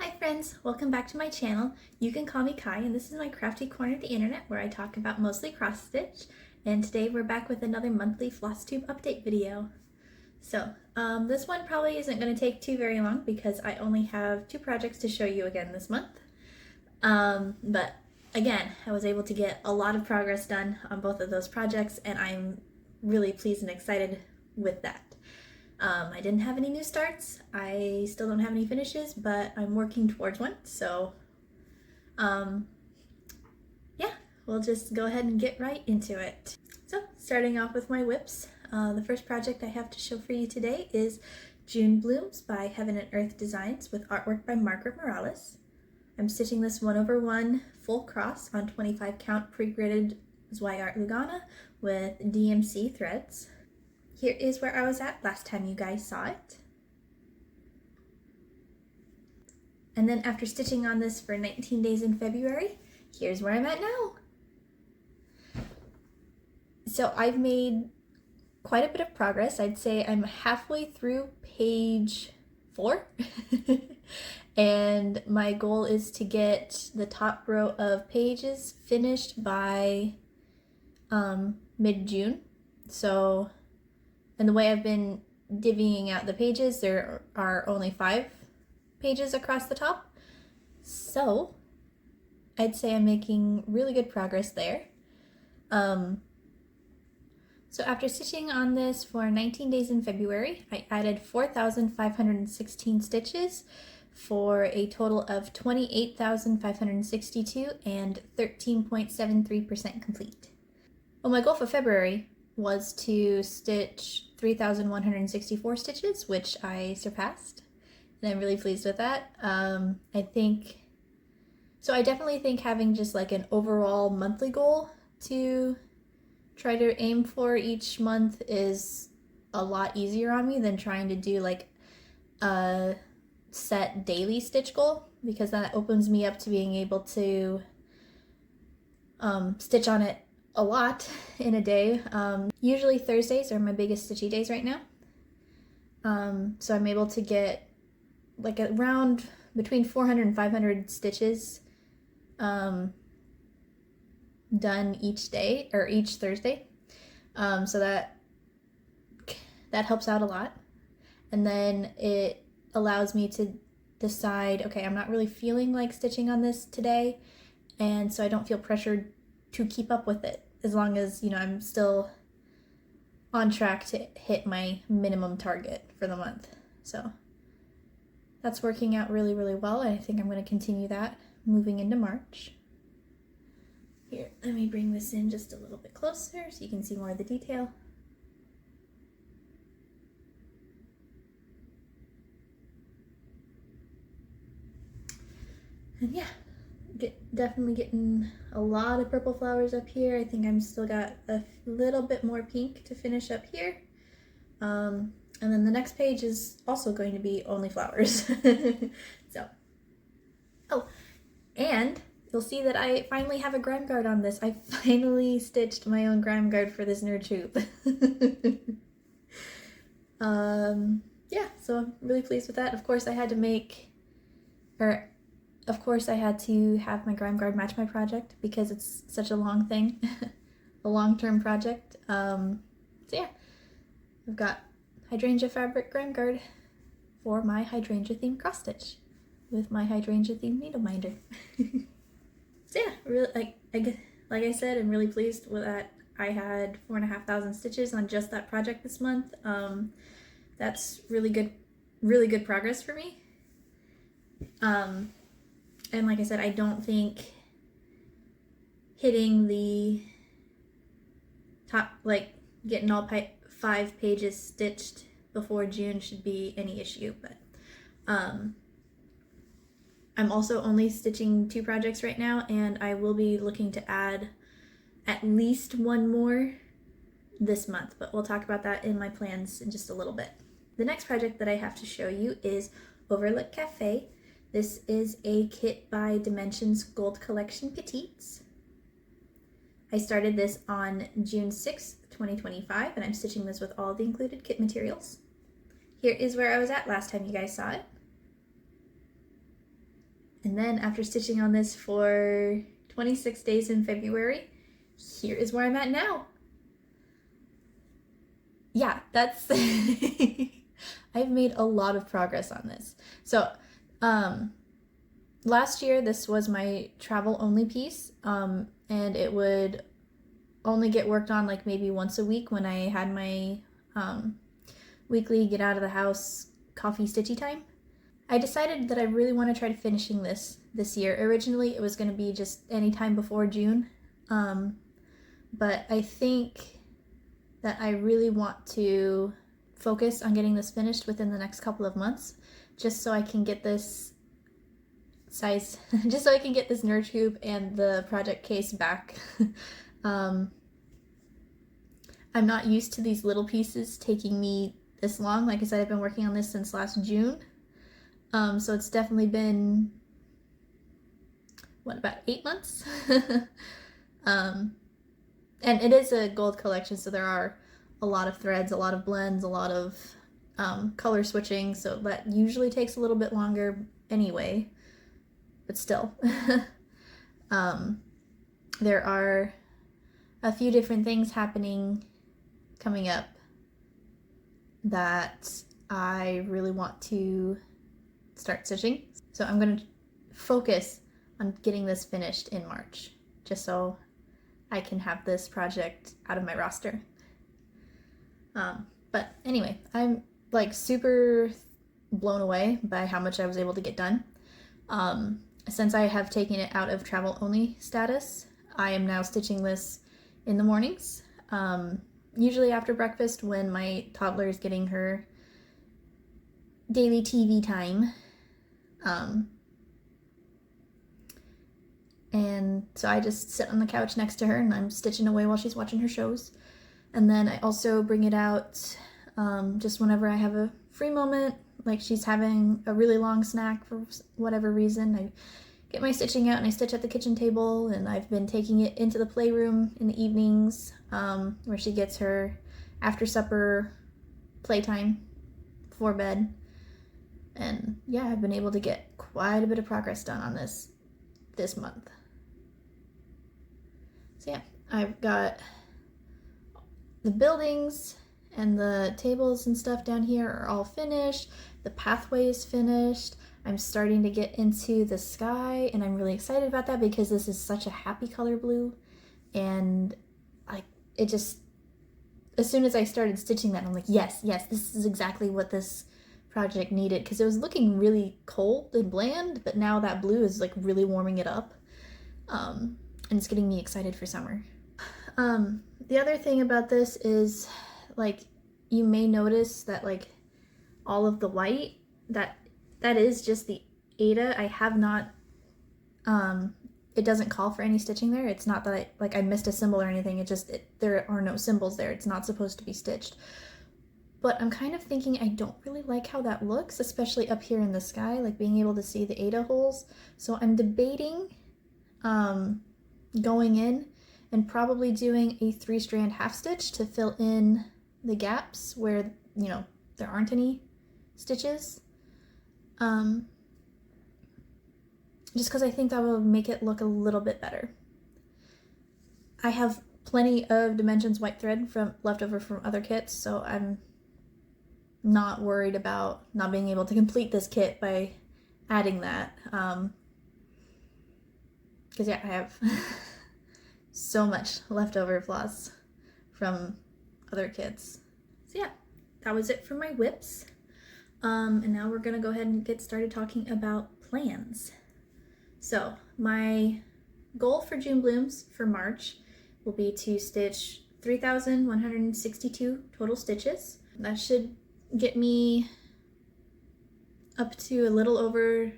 Hi friends, welcome back to my channel. You can call me Kai and this is my crafty corner of the internet where I talk about mostly cross stitch, and today we're back with another monthly floss tube update video. So this one probably isn't going to take too very long because I only have 2 projects to show you again this month. But again, I was able to get a lot of progress done on both of those projects and I'm really pleased and excited with that. I didn't have any new starts, I still don't have any finishes, but I'm working towards one, so yeah, we'll just go ahead and get right into it. So starting off with my whips, the first project I have to show for you today is June Blooms by Heaven and Earth Designs with artwork by Margaret Morales. I'm stitching this 1/1 full cross on 25 count pre-gridded Zweiart Lugana with DMC threads. Here is where I was at last time you guys saw it. And then after stitching on this for 19 days in February, here's where I'm at now. So I've made quite a bit of progress. I'd say I'm halfway through page 4. And my goal is to get the top row of pages finished by mid-June. So, and the way I've been divvying out the pages, there are only 5 pages across the top. So I'd say I'm making really good progress there. So after stitching on this for 19 days in February, I added 4,516 stitches for a total of 28,562 and 13.73% complete. Well, my goal for February was to stitch 3,164 stitches, which I surpassed, and I'm really pleased with that. I definitely think having just like an overall monthly goal to try to aim for each month is a lot easier on me than trying to do like a set daily stitch goal, because that opens me up to being able to stitch on it a lot in a day. Usually Thursdays are my biggest stitchy days right now. So I'm able to get like around between 400 and 500 stitches done each day or each Thursday. So that helps out a lot. And then it allows me to decide, okay, I'm not really feeling like stitching on this today, and so I don't feel pressured to keep up with it, as long as, you know, I'm still on track to hit my minimum target for the month. So that's working out really, really well, and I think I'm going to continue that moving into March. Here, let me bring this in just a little bit closer so you can see more of the detail. And yeah, definitely getting a lot of purple flowers up here. I think I'm still got a little bit more pink to finish up here. And then the next page is also going to be only flowers. So, oh, and you'll see that I finally have a grime guard on this. I finally stitched my own grime guard for this nerd tube. Yeah, so I'm really pleased with that. Of course I had to have my grime guard match my project because it's such a long thing, a long-term project. So yeah, I've got hydrangea fabric grime guard for my hydrangea themed cross stitch with my hydrangea themed needle minder. So yeah, really, like I said, I'm really pleased with that. I had 4,500 stitches on just that project this month. That's really good progress for me. And like I said, I don't think hitting the top, like getting all 5 pages stitched before June should be any issue, but I'm also only stitching 2 projects right now, and I will be looking to add at least 1 more this month, but we'll talk about that in my plans in just a little bit. The next project that I have to show you is Overlook Cafe. This is a kit by Dimensions Gold Collection Petites. I started this on June 6th, 2025, and I'm stitching this with all the included kit materials. Here is where I was at last time you guys saw it. And then after stitching on this for 26 days in February, here is where I'm at now. Yeah, that's I've made a lot of progress on this. So last year this was my travel only piece, and it would only get worked on like maybe once a week when I had my weekly get out of the house coffee stitchy time. I decided that I really want to try to finishing this year. Originally it was going to be just any time before June, but I think that I really want to focus on getting this finished within the next couple of months, just so I can get this size, just so I can get this nerd tube and the project case back. I'm not used to these little pieces taking me this long. Like I said, I've been working on this since last June. So it's definitely been, about 8 months? And it is a gold collection, so there are a lot of threads, a lot of blends, a lot of color switching, so that usually takes a little bit longer anyway, but still. There are a few different things coming up that I really want to start stitching. So I'm going to focus on getting this finished in March, just so I can have this project out of my roster. But anyway, I'm like super blown away by how much I was able to get done. Since I have taken it out of travel only status, I am now stitching this in the mornings, usually after breakfast when my toddler is getting her daily TV time. And so I just sit on the couch next to her and I'm stitching away while she's watching her shows. And then I also bring it out just whenever I have a free moment, like she's having a really long snack for whatever reason. I get my stitching out and I stitch at the kitchen table, and I've been taking it into the playroom in the evenings, where she gets her after supper playtime before bed. And yeah, I've been able to get quite a bit of progress done on this month. So yeah, I've got the buildings and the tables and stuff down here are all finished. The pathway is finished. I'm starting to get into the sky, and I'm really excited about that because this is such a happy color blue. And it just, as soon as I started stitching that, I'm like, yes, this is exactly what this project needed, because it was looking really cold and bland, but now that blue is like really warming it up, and it's getting me excited for summer. The other thing about this is, like, you may notice that like all of the white, that is just the Ada. I have not, it doesn't call for any stitching there. It's not that I missed a symbol or anything. There are no symbols there. It's not supposed to be stitched. But I'm kind of thinking I don't really like how that looks, especially up here in the sky, like being able to see the Ada holes. So I'm debating going in and probably doing a 3-strand half stitch to fill in the gaps where, there aren't any stitches. Just because I think that will make it look a little bit better. I have plenty of Dimensions white thread left over from other kits, so I'm not worried about not being able to complete this kit by adding that. Because yeah, I have so much leftover floss from other kits. So yeah, that was it for my whips. And now we're gonna go ahead and get started talking about plans. So my goal for June blooms for March will be to stitch 3,162 total stitches. That should get me up to a little over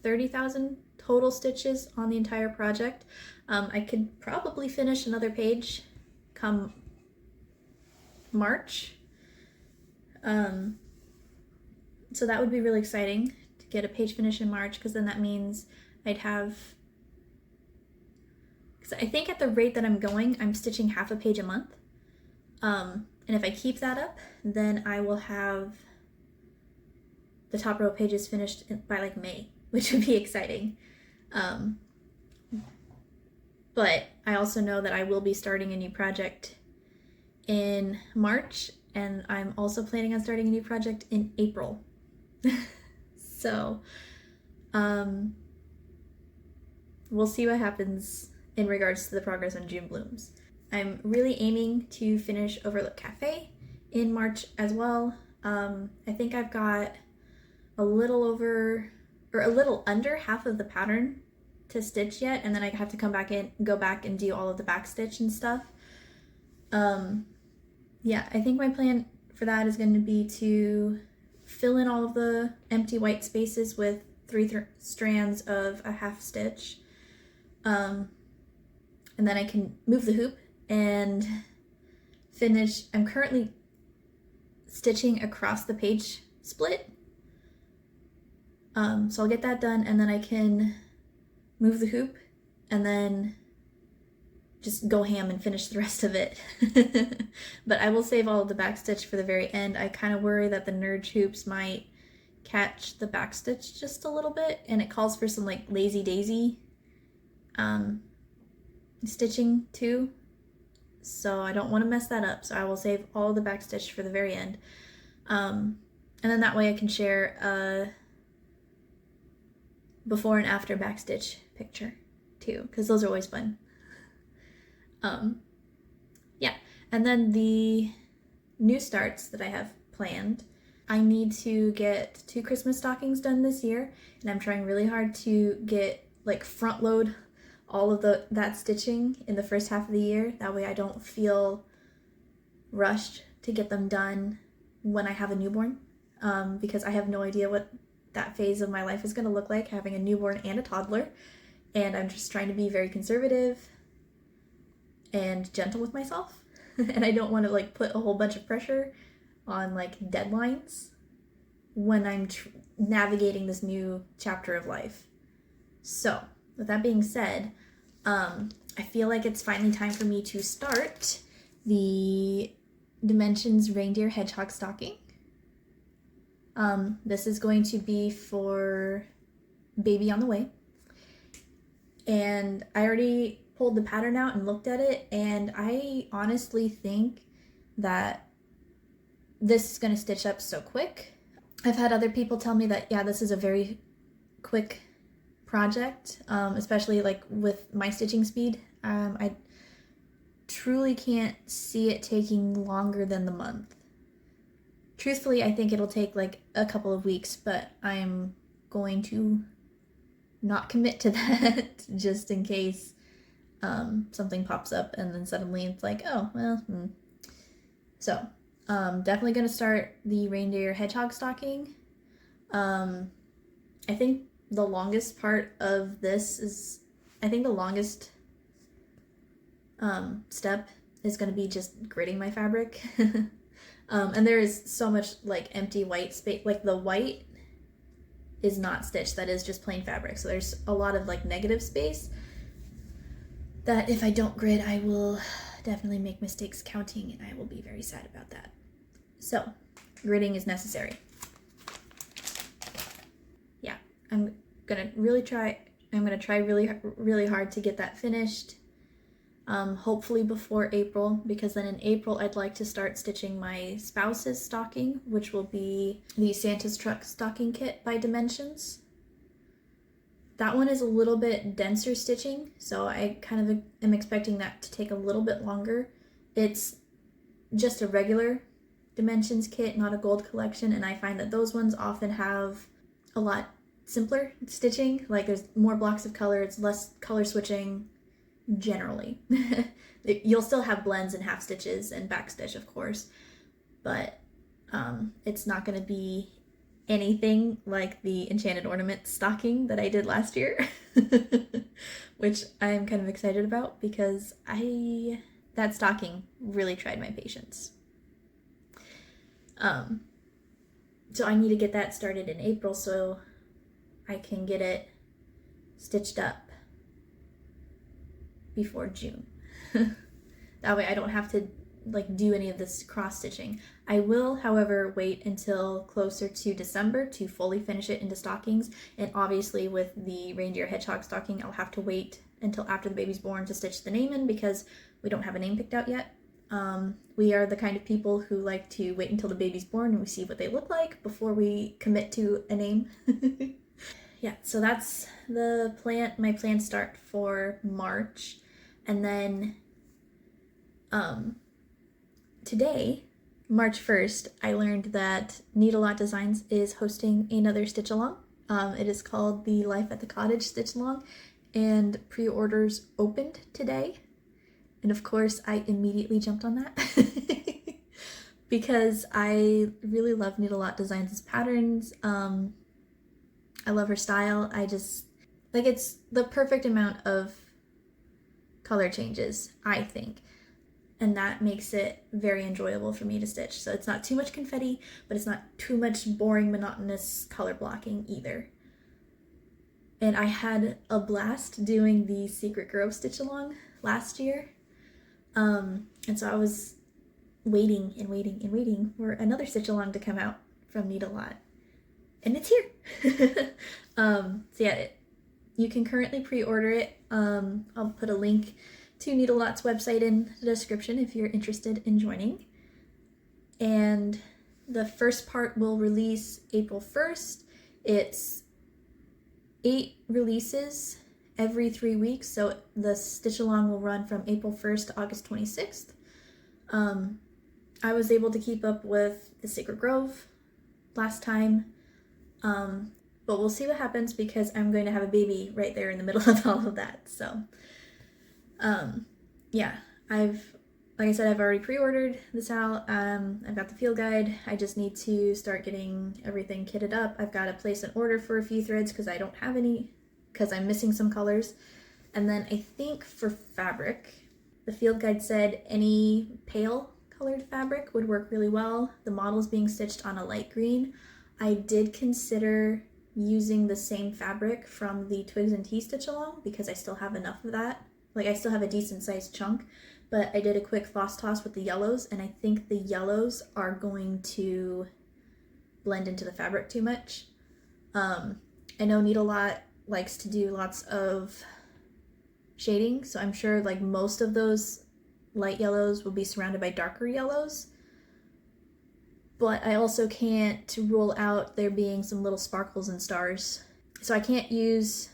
30,000 total stitches on the entire project. I could probably finish another page come March. So that would be really exciting to get a page finish in March, because then that means I'd have, because I think at the rate that I'm going, I'm stitching half a page a month. And if I keep that up, then I will have the top row pages finished by like May, which would be exciting. But I also know that I will be starting a new project in March, and I'm also planning on starting a new project in April. So, we'll see what happens in regards to the progress on June Blooms. I'm really aiming to finish Overlook Cafe in March as well. I think I've got a little under half of the pattern to stitch yet, and then I have to go back and do all of the back stitch and stuff. Yeah, I think my plan for that is going to be to fill in all of the empty white spaces with 3 strands of a half stitch. And then I can move the hoop and finish. I'm currently stitching across the page split. So I'll get that done, and then I can move the hoop and then just go ham and finish the rest of it. But I will save all of the back stitch for the very end. I kind of worry that the Nurge hoops might catch the back stitch just a little bit, and it calls for some like lazy daisy stitching too, so I don't want to mess that up, so I will save all the back stitch for the very end. And then that way I can share a before and after back stitch picture too, because those are always fun. Yeah, and then the new starts that I have planned, I need to get 2 Christmas stockings done this year, and I'm trying really hard to get like front load all of that stitching in the first half of the year. That way I don't feel rushed to get them done when I have a newborn, because I have no idea what that phase of my life is going to look like, having a newborn and a toddler, and I'm just trying to be very conservative and gentle with myself. And I don't want to like put a whole bunch of pressure on like deadlines when I'm navigating this new chapter of life. So with that being said, I feel like it's finally time for me to start the Dimensions Reindeer Hedgehog stocking. This is going to be for Baby on the Way, and I already pulled the pattern out and looked at it, and I honestly think that this is going to stitch up so quick. I've had other people tell me that, yeah, this is a very quick project, especially like with my stitching speed. I truly can't see it taking longer than the month. Truthfully, I think it'll take like a couple of weeks, but I'm going to not commit to that just in case something pops up and then suddenly it's like, oh, well, So, definitely going to start the Reindeer Hedgehog stocking. I think the longest part of this is, the longest step is going to be just gridding my fabric. And there is so much like empty white space, like the white is not stitched, that is just plain fabric. So there's a lot of like negative space that if I don't grid, I will definitely make mistakes counting, and I will be very sad about that. So gridding is necessary. Yeah, I'm gonna try really hard to get that finished. Hopefully before April, because then in April I'd like to start stitching my spouse's stocking, which will be the Santa's Truck stocking kit by Dimensions. That one is a little bit denser stitching, so I kind of am expecting that to take a little bit longer. It's just a regular Dimensions kit, not a gold collection, and I find that those ones often have a lot simpler stitching. Like there's more blocks of color, it's less color switching generally. You'll still have blends and half stitches and back stitch, of course, but it's not going to be anything like the Enchanted Ornament stocking that I did last year, which I'm kind of excited about because that stocking really tried my patience. So I need to get that started in April so I can get it stitched up before June. That way I don't have to like do any of this cross stitching. I will, however, wait until closer to December to fully finish it into stockings, and obviously with the reindeer hedgehog stocking I'll have to wait until after the baby's born to stitch the name in because we don't have a name picked out yet. We are the kind of people who like to wait until the baby's born and we see what they look like before we commit to a name. Yeah, so that's the plan, my plan start for March. And then today, March 1st, I learned that Need a Lot Designs is hosting another stitch along. It is called the Life at the Cottage Stitch Along, and pre-orders opened today. And of course, I immediately jumped on that because I really love Need a Lot Designs' patterns. I love her style. I just, like, it's the perfect amount of color changes, I think. And that makes it very enjoyable for me to stitch. So it's not too much confetti, but it's not too much boring, monotonous color blocking either. And I had a blast doing the Secret Grove stitch along last year. And so I was waiting and waiting and waiting for another stitch along to come out from Need a Lot. And it's here. So yeah, you can currently pre-order it. I'll put a link to Need a Lot's website in the description if you're interested in joining. And the first part will release April 1st. It's 8 releases every 3 weeks, so the stitch along will run from April 1st to August 26th. I was able to keep up with the Secret Grove last time, but we'll see what happens because I'm going to have a baby right there in the middle of all of that. So yeah, like I said, I've already pre-ordered this out. I've got the field guide. I just need to start getting everything kitted up. I've got to place an order for a few threads because I don't have any, because I'm missing some colors. And then I think for fabric, the field guide said any pale colored fabric would work really well. The model's being stitched on a light green. I did consider using the same fabric from the Twigs and Tea stitch along because I still have enough of that. Like, I still have a decent sized chunk, but I did a quick floss toss with the yellows, and I think the yellows are going to blend into the fabric too much. I know Need a Lot likes to do lots of shading, so I'm sure like most of those light yellows will be surrounded by darker yellows. But I also can't rule out there being some little sparkles and stars. So I can't use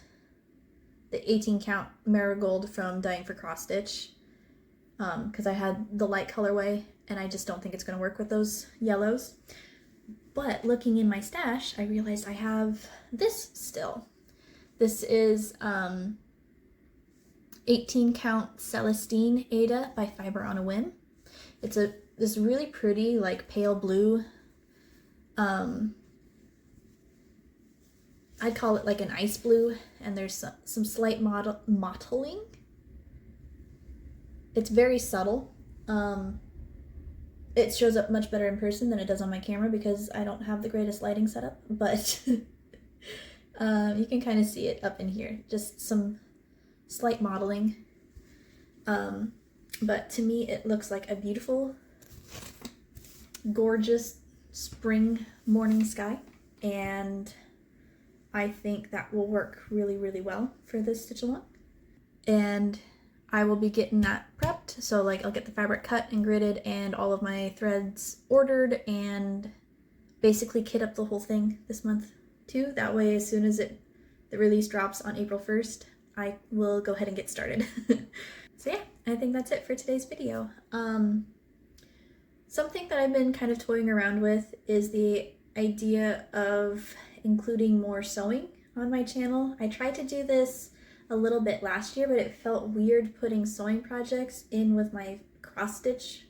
the 18 count marigold from Dying for Cross Stitch because I had the light colorway and I just don't think it's going to work with those yellows. But looking in my stash, I realized I have this still. This is 18 count Celestine Ada by Fiber on a Whim. It's this really pretty, like, pale blue. I'd call it like an ice blue, and there's some slight mottling. It's very subtle. It shows up much better in person than it does on my camera because I don't have the greatest lighting setup, but you can kind of see it up in here. Just some slight mottling. But to me, it looks like a beautiful, gorgeous spring morning sky, and I think that will work really, really well for this stitch along. And I will be getting that prepped, so like I'll get the fabric cut and gridded and all of my threads ordered and basically kit up the whole thing this month too. That way, as soon as the release drops on April 1st, I will go ahead and get started. So yeah, I think that's it for today's video. Something that I've been kind of toying around with is the idea of including more sewing on my channel. I tried to do this a little bit last year, but it felt weird putting sewing projects in with my cross stitch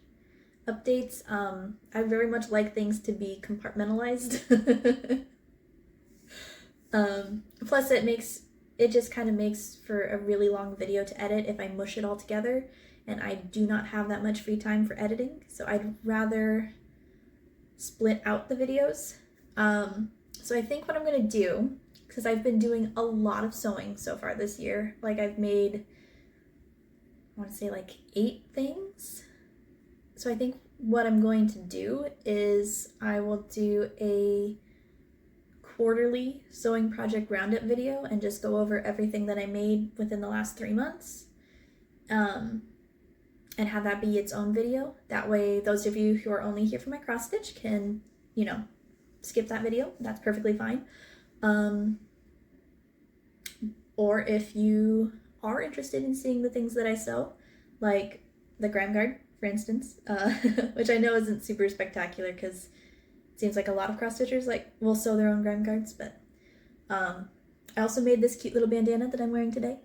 updates. I very much like things to be compartmentalized. Plus it just kind of makes for a really long video to edit if I mush it all together, and I do not have that much free time for editing, so I'd rather split out the videos. So I think what I'm gonna do, because I've been doing a lot of sewing so far this year, like I've made, I want to say like 8 things So I think what I'm going to do is I will do a quarterly sewing project roundup video and just go over everything that I made within the last 3 months, and have that be its own video. That way those of you who are only here for my cross stitch can, you know, skip that video. That's perfectly fine. Or if you are interested in seeing the things that I sew, like the gram guard, for instance, which I know isn't super spectacular because it seems like a lot of cross stitchers like will sew their own gram guards, but I also made this cute little bandana that I'm wearing today,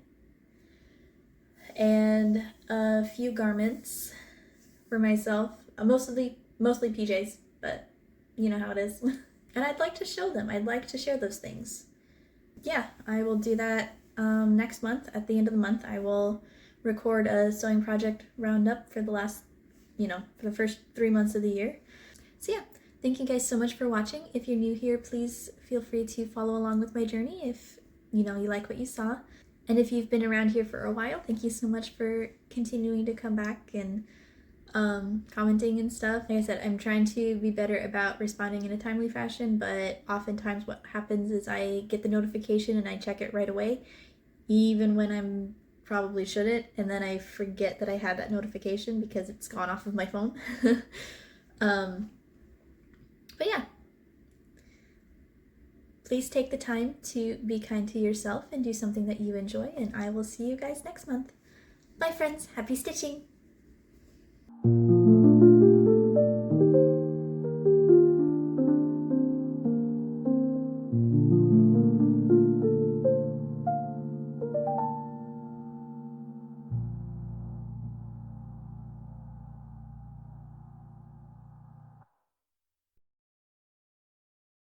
and a few garments for myself, mostly PJs, but you know how it is. And I'd like to show them. I'd like to share those things. Yeah, I will do that next month. At the end of the month, I will record a sewing project roundup for the last, for the first 3 months of the year. So yeah, thank you guys so much for watching. If you're new here, please feel free to follow along with my journey if, you like what you saw. And if you've been around here for a while, thank you so much for continuing to come back and commenting and stuff. Like I said, I'm trying to be better about responding in a timely fashion, but oftentimes what happens is I get the notification and I check it right away, even when I'm probably shouldn't, and then I forget that I had that notification because it's gone off of my phone. But yeah, please take the time to be kind to yourself and do something that you enjoy, and I will see you guys next month. Bye friends, happy stitching!